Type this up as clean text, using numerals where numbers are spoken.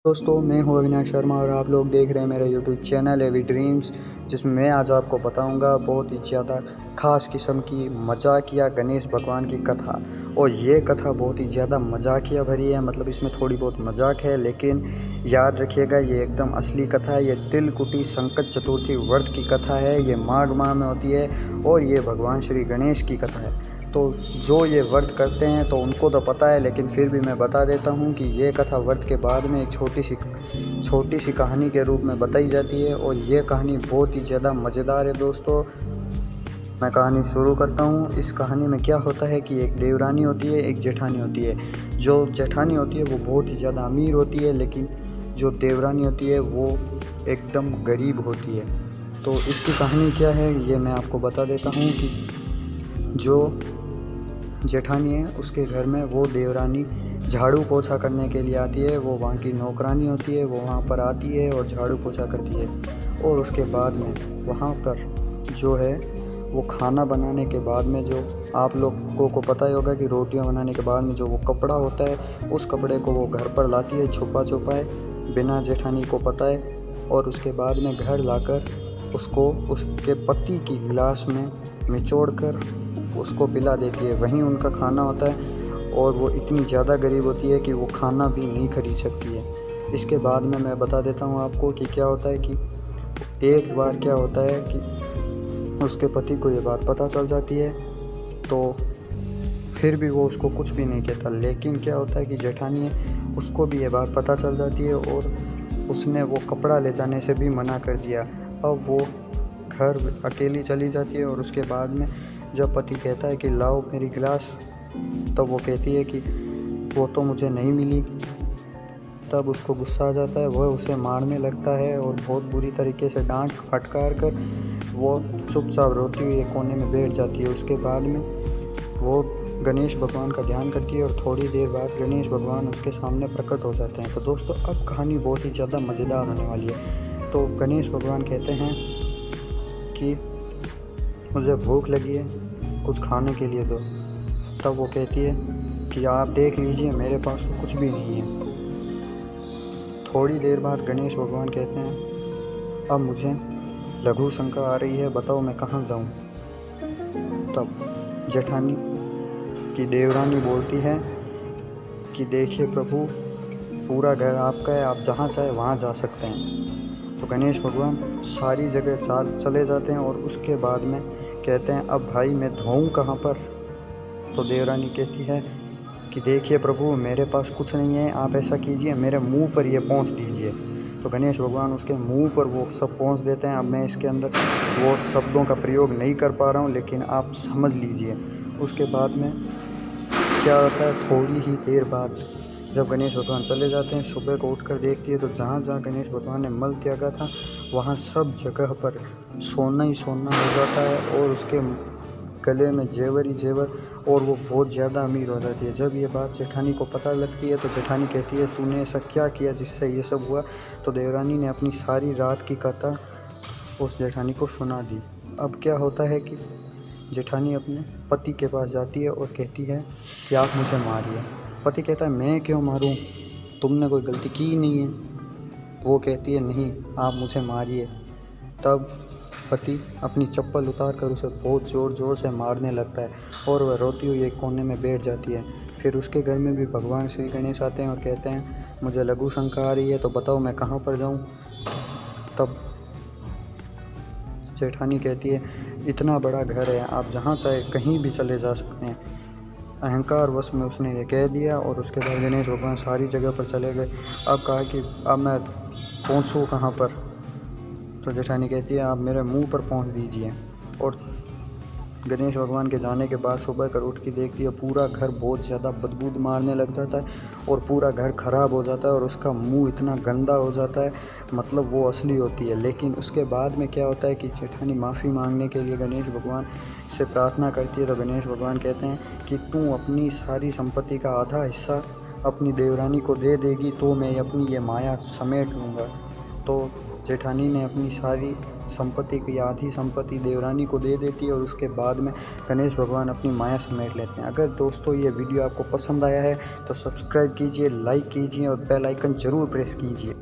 दोस्तों, मैं हूं अविनाश शर्मा और आप लोग देख रहे हैं मेरा यूट्यूब चैनल एवी ड्रीम्स, जिसमें मैं आज आपको बताऊंगा बहुत ही ज़्यादा ख़ास किस्म की मजाकिया गणेश भगवान की कथा। और ये कथा बहुत ही ज़्यादा मजाकिया भरी है, मतलब इसमें थोड़ी बहुत मजाक है, लेकिन याद रखिएगा ये एकदम असली कथा है। ये तिलकुटी संकट चतुर्थी व्रत की कथा है। ये माघ माह में होती है और ये भगवान श्री गणेश की कथा है। तो जो ये व्रत करते हैं तो उनको तो पता है, लेकिन फिर भी मैं बता देता हूँ कि ये कथा व्रत के बाद में एक छोटी सी कहानी के रूप में बताई जाती है। और ये कहानी बहुत ही ज़्यादा मज़ेदार है दोस्तों। मैं कहानी शुरू करता हूँ। इस कहानी में क्या होता है कि एक देवरानी होती है, एक जेठानी होती है। जो जेठानी होती है वो बहुत ही ज़्यादा अमीर होती है, लेकिन जो देवरानी होती है वो एकदम गरीब होती है। तो इसकी कहानी क्या है ये मैं आपको बता देता हूँ कि जो जेठानी है उसके घर में वो देवरानी झाड़ू पोछा करने के लिए आती है। वो वहाँ की नौकरानी होती है, वो वहाँ पर आती है और झाड़ू पोछा करती है। और उसके बाद में वहाँ पर जो है वो खाना बनाने के बाद में, जो आप लोगों को पता ही होगा कि रोटियां बनाने के बाद में जो वो कपड़ा होता है, उस कपड़े को वो घर पर लाती है छुपा छुपाए, बिना जेठानी को पता है। और उसके बाद में घर लाकर उसको उसके पति की गिलास में निचोड़ कर उसको पिला देती है। वहीं उनका खाना होता है और वो इतनी ज़्यादा गरीब होती है कि वो खाना भी नहीं खरीद सकती है। इसके बाद में मैं बता देता हूँ आपको कि क्या होता है कि एक बार क्या होता है कि उसके पति को ये बात पता चल जाती है, तो फिर भी वो उसको कुछ भी नहीं कहता। लेकिन क्या होता है कि जेठानी है उसको भी ये बात पता चल जाती है और उसने वो कपड़ा ले जाने से भी मना कर दिया। अब वो घर अकेली चली जाती है। और उसके बाद में जब पति कहता है कि लाओ मेरी गिलास, तब वो कहती है कि वो तो मुझे नहीं मिली। तब उसको गुस्सा आ जाता है, वह उसे मारने लगता है और बहुत बुरी तरीके से डांट फटकार कर वो चुपचाप रोती हुई एक कोने में बैठ जाती है। उसके बाद में वो गणेश भगवान का ध्यान करती है और थोड़ी देर बाद गणेश भगवान उसके सामने प्रकट हो जाते हैं। तो दोस्तों अब कहानी बहुत ही ज़्यादा मज़ेदार होने वाली है। तो गणेश भगवान कहते हैं कि मुझे भूख लगी है, कुछ खाने के लिए दो। तब वो कहती है कि आप देख लीजिए मेरे पास तो कुछ भी नहीं है। थोड़ी देर बाद गणेश भगवान कहते हैं अब मुझे लघु शंका आ रही है, बताओ मैं कहाँ जाऊँ। तब जेठानी की देवरानी बोलती है कि देखिए प्रभु, पूरा घर आपका है, आप जहाँ चाहे वहाँ जा सकते हैं। तो गणेश भगवान सारी जगह चले जाते हैं और उसके बाद में कहते हैं अब भाई मैं धोऊँ कहाँ पर। तो देवरानी कहती है कि देखिए प्रभु, मेरे पास कुछ नहीं है, आप ऐसा कीजिए मेरे मुंह पर ये पोंछ दीजिए। तो गणेश भगवान उसके मुंह पर वो सब पोंछ देते हैं। अब मैं इसके अंदर वो शब्दों का प्रयोग नहीं कर पा रहा हूँ, लेकिन आप समझ लीजिए। उसके बाद में क्या होता है, थोड़ी ही देर बाद जब गणेश भगवान चले जाते हैं, सुबह को उठकर देखती है तो जहाँ जहाँ गणेश भगवान ने मल त्यागा था वहाँ सब जगह पर सोना ही सोना हो जाता है और उसके गले में जेवर ही जेवर, और वो बहुत ज़्यादा अमीर हो जाती है। जब ये बात जेठानी को पता लगती है तो जेठानी कहती है तूने ऐसा क्या किया जिससे ये सब हुआ। तो देवरानी ने अपनी सारी रात की कथा उस जेठानी को सुना दी। अब क्या होता है कि जेठानी अपने पति के पास जाती है और कहती है कि आप मुझे मारिए। पति कहता है मैं क्यों मारूं, तुमने कोई गलती की नहीं है। वो कहती है नहीं, आप मुझे मारिए। तब पति अपनी चप्पल उतार कर उसे बहुत ज़ोर ज़ोर से मारने लगता है और वह रोती हुई एक कोने में बैठ जाती है। फिर उसके घर में भी भगवान श्री गणेश आते हैं और कहते हैं मुझे लघु शंका आ रही है, तो बताओ मैं कहाँ पर जाऊँ। तब जेठानी कहती है इतना बड़ा घर है, आप जहाँ चाहे कहीं भी चले जा सकते हैं। अहंकार वश में उसने ये कह दिया और उसके बाद गणेश भगवान सारी जगह पर चले गए। अब कहा कि अब मैं पहुँचूँ कहाँ पर। तो जेठानी कहती है आप मेरे मुंह पर पहुँच दीजिए। और गणेश भगवान के जाने के बाद सुबह कर उठ के देखती है पूरा घर बहुत ज़्यादा बदबू मारने लग जाता है और पूरा घर ख़राब हो जाता है और उसका मुंह इतना गंदा हो जाता है, मतलब वो असली होती है। लेकिन उसके बाद में क्या होता है कि जेठानी माफ़ी मांगने के लिए गणेश भगवान से प्रार्थना करती है। तो गणेश भगवान कहते हैं कि तू अपनी सारी संपत्ति का आधा हिस्सा अपनी देवरानी को दे देगी तो मैं अपनी ये माया समेट लूँगा। तो जेठानी ने अपनी सारी संपत्ति की आधी संपत्ति देवरानी को दे देती है और उसके बाद में गणेश भगवान अपनी माया समेट लेते हैं। अगर दोस्तों ये वीडियो आपको पसंद आया है तो सब्सक्राइब कीजिए, लाइक कीजिए और बेल आइकन ज़रूर प्रेस कीजिए।